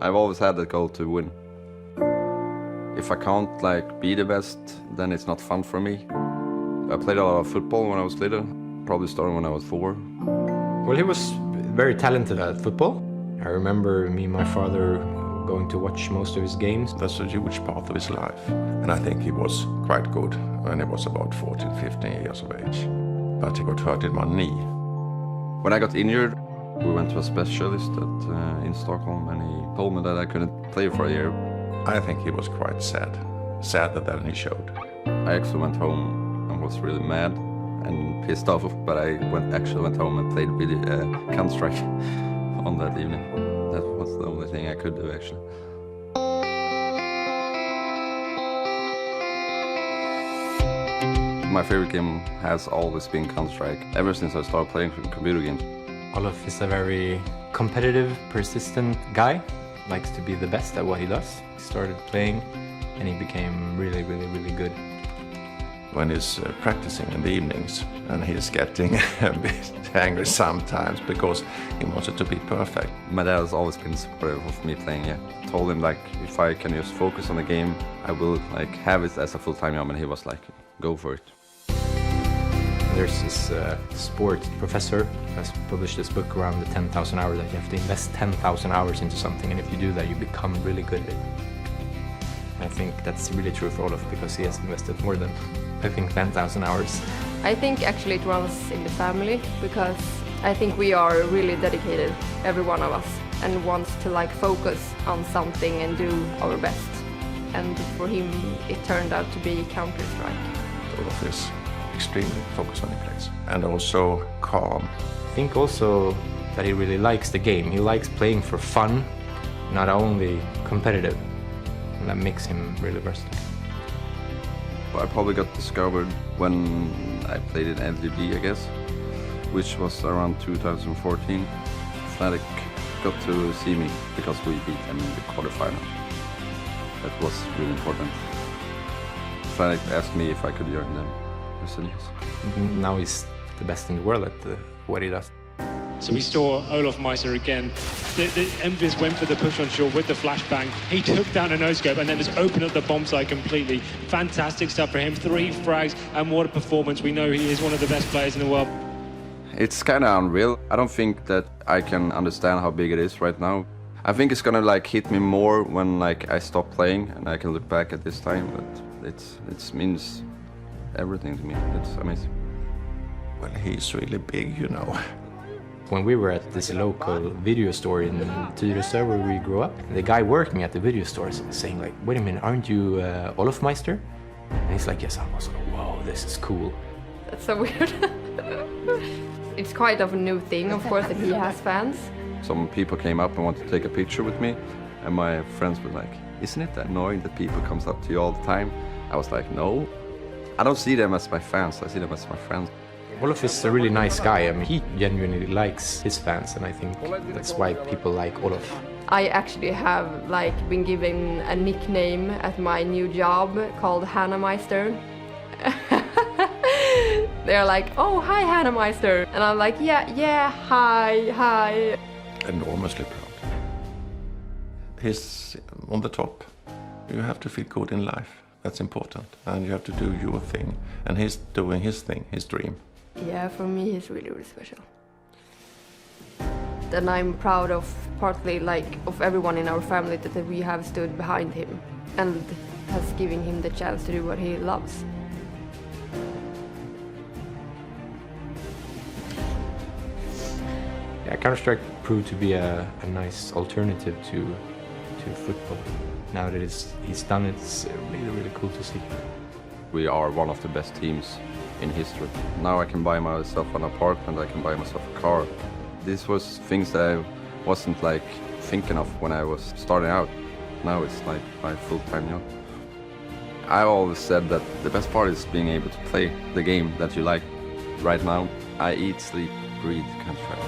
I've always had the goal to win. If I can't like be the best, then it's not fun for me. I played a lot of football when I was little, probably started when I was 4. Well, he was very talented at football. I remember me and my father going to watch most of his games. That's a huge part of his life. And I think he was quite good when he was about 14, 15 years of age. But he got hurt in one knee. When I got injured, we went to a specialist in Stockholm, and he told me that I couldn't play for a year. I think he was quite sad, sadder than he showed. I actually went home and was really mad and pissed off, but I actually went home and played Counter-Strike on that evening. That was the only thing I could do, actually. My favorite game has always been Counter-Strike, ever since I started playing computer games. Olof is a very competitive, persistent guy. Likes to be the best at what he does. He started playing and he became really, really, really good. When he's practicing in the evenings, and he's getting a bit angry sometimes because he wants it to be perfect. My dad has always been supportive of me playing, yeah. I told him like, if I can just focus on the game, I will like have it as a full-time job, and he was like, go for it. There's this sport professor who has published this book around the 10,000 hours, that you have to invest 10,000 hours into something, and if you do that, you become really good at it. I think that's really true for Olof, because he has invested more than, I think, 10,000 hours. I think actually it runs in the family, because I think we are really dedicated, every one of us, and wants to like focus on something and do our best. And for him, it turned out to be Counter-Strike. Olof is extremely focused when he plays, and also calm. I think also that he really likes the game. He likes playing for fun, not only competitive. And that makes him really versatile. I probably got discovered when I played in LGD, I guess, which was around 2014. Fnatic got to see me because we beat them in the quarterfinal. That was really important. Fnatic asked me if I could join them. I said yes. Now he's the best in the world at what he does. So we saw Olofmeister again. The Envious went for the push on short with the flashbang. He took down a no-scope and then just opened up the bomb site completely. Fantastic stuff for him. 3 frags, and what a performance. We know he is one of the best players in the world. It's kind of unreal. I don't think that I can understand how big it is right now. I think it's gonna like hit me more when like I stop playing and I can look back at this time. But it means everything to me. It's amazing. Well, he's really big, you know. When we were at this local video store in Tyresö where we grew up, the guy working at the video store was saying like, wait a minute, aren't you Olofmeister? And he's like, yes. I was like, whoa, this is cool. That's so weird. It's quite of a new thing, of course, that he has fans. Some people came up and wanted to take a picture with me, and my friends were like, isn't it annoying that people comes up to you all the time? I was like, no. I don't see them as my fans, I see them as my friends. Olof is a really nice guy. I mean, he genuinely likes his fans, and I think that's why people like Olof. I actually have like been given a nickname at my new job called Hannahmeister. They're like, oh, hi, Hannahmeister. And I'm like, yeah, hi. Enormously proud. He's on the top. You have to feel good in life. That's important. And you have to do your thing. And he's doing his thing, his dream. Yeah, for me, he's really, really special. And I'm proud of partly like of everyone in our family that we have stood behind him and has given him the chance to do what he loves. Yeah, Counter-Strike proved to be a nice alternative to football. Now that he's done it, it's really, really cool to see. We are one of the best teams in history. Now I can buy myself an apartment, I can buy myself a car. This was things that I wasn't like thinking of when I was starting out. Now it's like my full-time job. I always said that the best part is being able to play the game that you like. Right now, I eat, sleep, breathe Counter-Strike.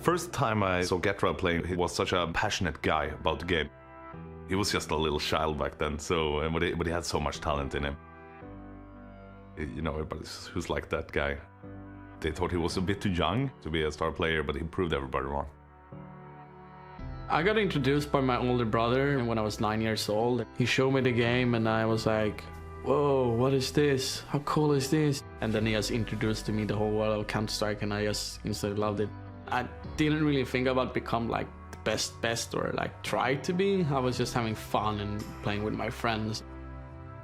first time I saw Getra playing, he was such a passionate guy about the game. He was just a little child back then, but he had so much talent in him. You know, everybody who's like that guy. They thought he was a bit too young to be a star player, but he proved everybody wrong. I got introduced by my older brother when I was 9 years old. He showed me the game and I was like, whoa, what is this? How cool is this? And then he just introduced to me the whole world of Counter-Strike and I just instantly loved it. I didn't really think about become like the best or like try to be. I was just having fun and playing with my friends.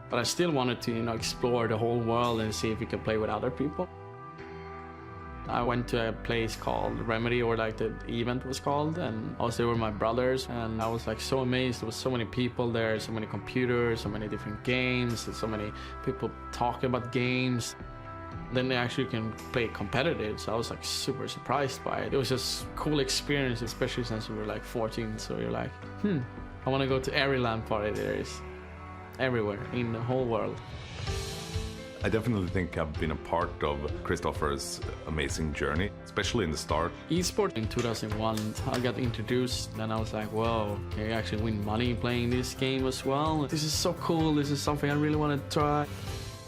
But I still wanted to, you know, explore the whole world and see if we could play with other people. I went to a place called Remedy, or like the event was called, and I was there with my brothers, and I was like so amazed. There was so many people there, so many computers, so many different games, and so many people talking about games. Then they actually can play competitive, so I was like super surprised by it. It was just a cool experience, especially since we were like 14, so you're like, I want to go to every LAN party there is, everywhere, in the whole world. I definitely think I've been a part of Christopher's amazing journey, especially in the start. Esport in 2001, I got introduced and I was like, whoa, can you actually win money playing this game as well? This is so cool, this is something I really want to try.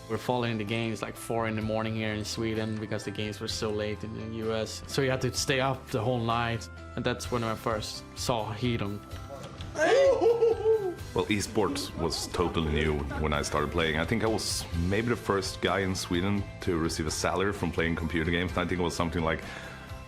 We're following the games like 4 in the morning here in Sweden because the games were so late in the US. So you had to stay up the whole night, and that's when I first saw Hedon. Well, esports was totally new when I started playing. I think I was maybe the first guy in Sweden to receive a salary from playing computer games. I think it was something like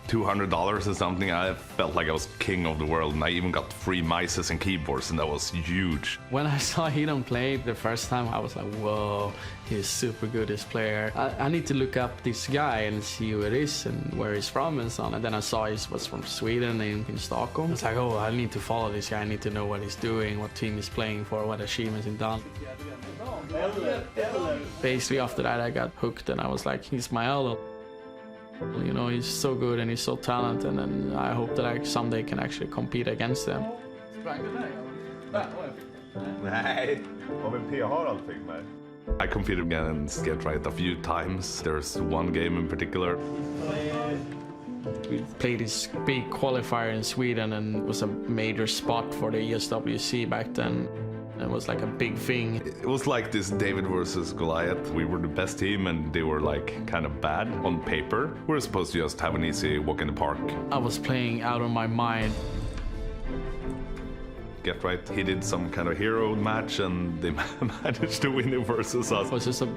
$200 or something. I felt like I was king of the world, and I even got free mices and keyboards, and that was huge. When I saw Hedon play the first time, I was like, whoa, he's super good, this player. I need to look up this guy and see who it is and where he's from and so on. And then I saw he was from Sweden in Stockholm. I was like, oh, I need to follow this guy. I need to know what he's doing, what team he's playing for, what achievements he's done. Basically, after that, I got hooked, and I was like, he's my idol. You know, he's so good and he's so talented, and I hope that I someday can actually compete against them. I competed against Getra a few times. There's one game in particular. We played this big qualifier in Sweden, and it was a major spot for the ESWC back then. It was like a big thing. It was like this David versus Goliath. We were the best team and they were like kind of bad on paper. We were supposed to just have an easy walk in the park. I was playing out of my mind. Get right, he did some kind of hero match and they managed to win it versus us. It was just a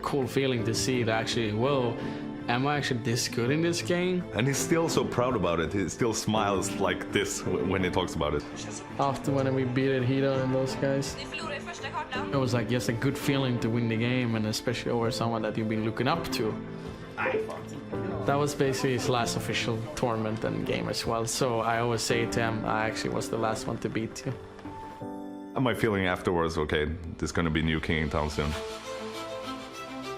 cool feeling to see that actually, whoa, am I actually this good in this game? And he's still so proud about it. He still smiles like this when he talks about it. After when we beat Hedon and those guys, it was like just a good feeling to win the game, and especially over someone that you've been looking up to. That was basically his last official tournament and game as well. So I always say to him, I actually was the last one to beat you. And my feeling afterwards, okay, there's gonna be new king in town soon.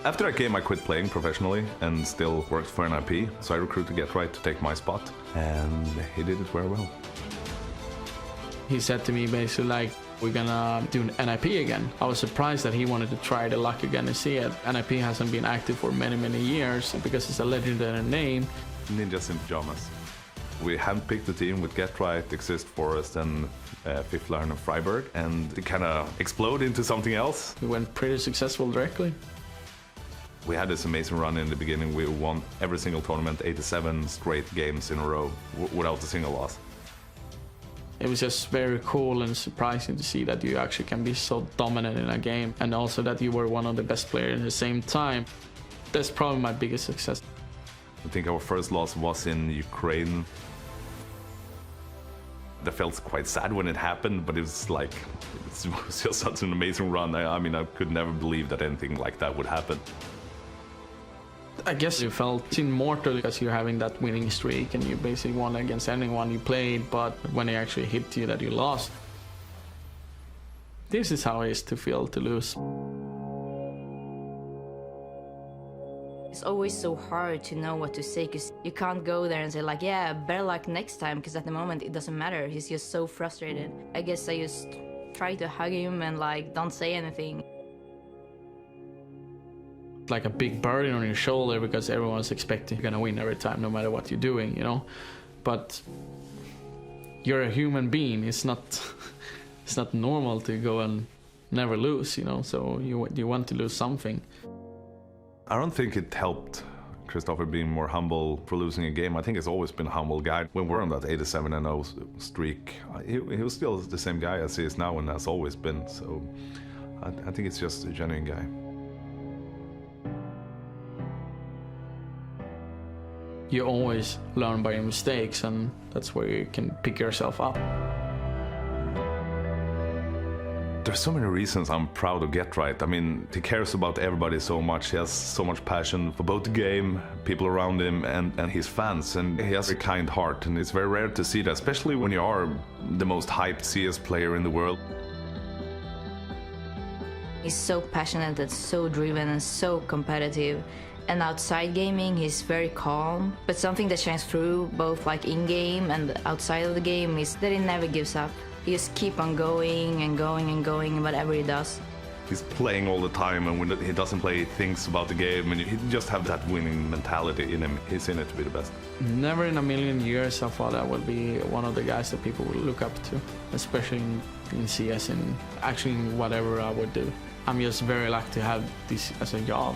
After that game, I quit playing professionally and still worked for NIP, so I recruited Getright to take my spot, and he did it very well. He said to me basically like, we're gonna do an NIP again. I was surprised that he wanted to try the luck again and see it. NIP hasn't been active for many, many years because it's a legendary name. Ninjas in Pajamas. We handpicked the team with Getright, Exist Forest, and Fifth Line and Freiburg, and it kind of exploded into something else. We went pretty successful directly. We had this amazing run in the beginning. We won every single tournament, 87 straight games in a row, without a single loss. It was just very cool and surprising to see that you actually can be so dominant in a game, and also that you were one of the best players at the same time. That's probably my biggest success. I think our first loss was in Ukraine. That felt quite sad when it happened, but it was like, it was just such an amazing run. I mean, I could never believe that anything like that would happen. I guess you felt immortal because you're having that winning streak and you basically won against anyone you played, but when they actually hit you that you lost. This is how it is to feel to lose. It's always so hard to know what to say because you can't go there and say like, yeah, better luck next time, because at the moment it doesn't matter. He's just so frustrated. I guess I just try to hug him and like don't say anything. Like a big burden on your shoulder because everyone's expecting you're gonna win every time, no matter what you're doing, you know. but you're a human being. It's not normal to go and never lose, you know, so you want to lose something. I don't think it helped Christopher being more humble for losing a game. I think he's always been a humble guy. When we're on that 87-0 streak, he was still the same guy as he is now and has always been, so I think it's just a genuine guy. You always learn by your mistakes, and that's where you can pick yourself up. There's so many reasons I'm proud of Get Right. I mean, he cares about everybody so much. He has so much passion for both the game, people around him, and his fans. And he has a kind heart, and it's very rare to see that, especially when you are the most hyped CS player in the world. He's so passionate and so driven and so competitive. And outside gaming, he's very calm. But something that shines through, both like in-game and outside of the game, is that he never gives up. He just keep on going and going and going, whatever he does. He's playing all the time, and when he doesn't play, he thinks about the game, and he just have that winning mentality in him. He's in it to be the best. Never in a million years I thought I would be one of the guys that people would look up to, especially in CS and actually in whatever I would do. I'm just very lucky to have this as a job.